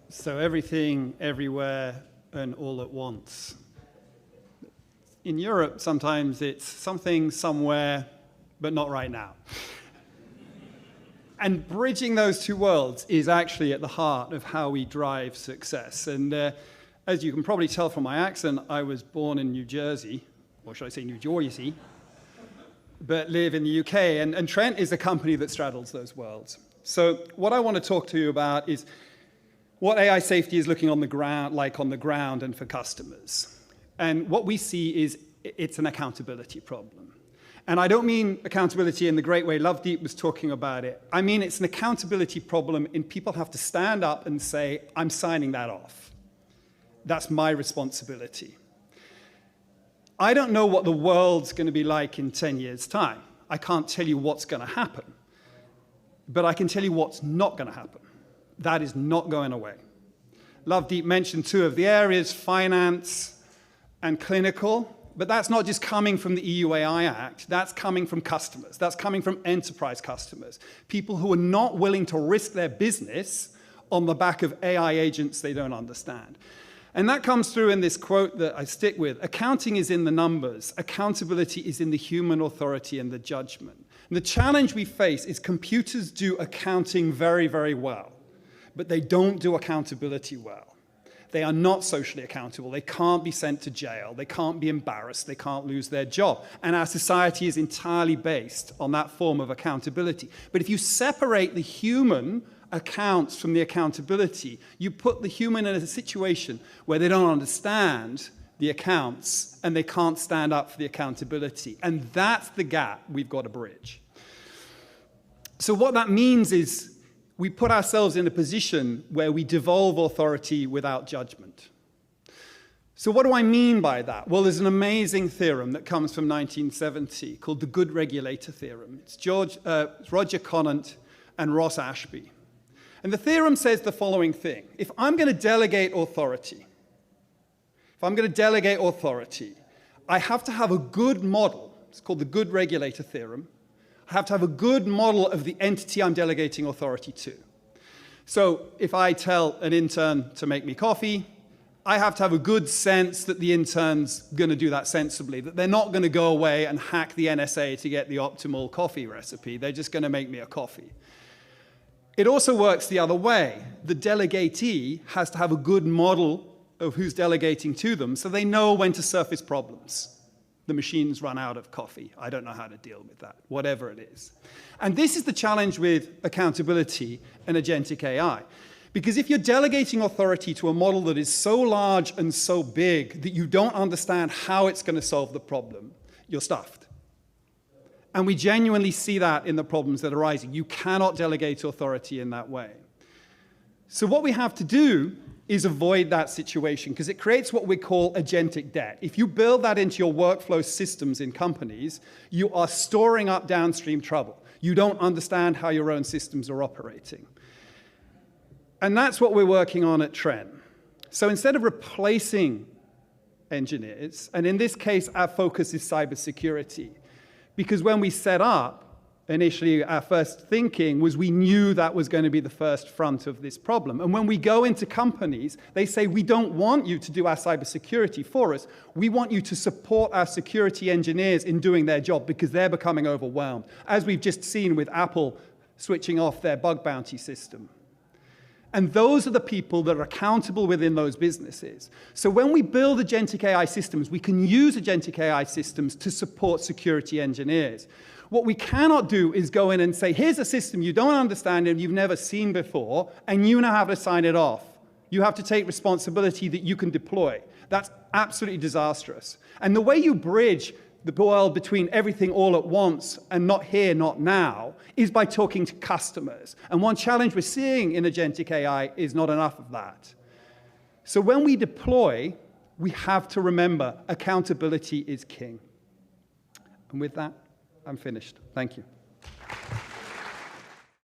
So everything, everywhere, and all at once. In Europe, sometimes it's something, somewhere, but not right now. And bridging those two worlds is actually at the heart of how we drive success. And as you can probably tell from my accent, I was born in New Jersey, or should I say New Jersey, but live in the UK. And Trent is a company that straddles those worlds. So what I want to talk to you about is what AI safety is looking on the ground and for customers. And what we see is it's an accountability problem. And I don't mean accountability in the great way Lovedeep was talking about it. I mean it's an accountability problem in people have to stand up and say, I'm signing that off. That's my responsibility. I don't know what the world's going to be like in 10 years' time. I can't tell you what's going to happen. But I can tell you what's not going to happen. That is not going away. Lovedeep mentioned two of the areas, finance and clinical. But that's not just coming from the EU AI Act. That's coming from customers. That's coming from enterprise customers. People who are not willing to risk their business on the back of AI agents they don't understand. And that comes through in this quote that I stick with. Accounting is in the numbers. Accountability is in the human authority and the judgment. And the challenge we face is computers do accounting very, very well, but they don't do accountability well. They are not socially accountable. They can't be sent to jail. They can't be embarrassed. They can't lose their job. And our society is entirely based on that form of accountability. But if you separate the human accounts from the accountability, you put the human in a situation where they don't understand the accounts and they can't stand up for the accountability. And that's the gap we've got to bridge. So what that means is we put ourselves in a position where we devolve authority without judgment. So what do I mean by that? Well, there's an amazing theorem that comes from 1970 called the good regulator theorem. It's Roger Conant and Ross Ashby. And the theorem says the following thing. If I'm going to delegate authority, I have to have a good model. It's called the good regulator theorem. I have to have a good model of the entity I'm delegating authority to. So if I tell an intern to make me coffee, I have to have a good sense that the intern's going to do that sensibly, that they're not going to go away and hack the NSA to get the optimal coffee recipe. They're just going to make me a coffee. It also works the other way. The delegatee has to have a good model of who's delegating to them so they know when to surface problems. The machines run out of coffee. I don't know how to deal with that, whatever it is. And this is the challenge with accountability and agentic AI. Because if you're delegating authority to a model that is so large and so big that you don't understand how it's going to solve the problem, you're stuffed. And we genuinely see that in the problems that are arising. You cannot delegate authority in that way. So what we have to do is avoid that situation because it creates what we call agentic debt. If you build that into your workflow systems in companies, you are storing up downstream trouble. You don't understand how your own systems are operating. And that's what we're working on at Trent. So instead of replacing engineers, and in this case, our focus is cybersecurity, because when we set up, initially, our first thinking was we knew that was going to be the first front of this problem. And when we go into companies, they say, we don't want you to do our cybersecurity for us. We want you to support our security engineers in doing their job because they're becoming overwhelmed, as we've just seen with Apple switching off their bug bounty system. And those are the people that are accountable within those businesses. So when we build agentic AI systems, we can use agentic AI systems to support security engineers. What we cannot do is go in and say, here's a system you don't understand and you've never seen before, and you now have to sign it off. You have to take responsibility that you can deploy. That's absolutely disastrous. And the way you bridge the world between everything all at once and not here, not now, is by talking to customers. And one challenge we're seeing in agentic AI is not enough of that. So when we deploy, we have to remember accountability is king. And with that, I'm finished. Thank you.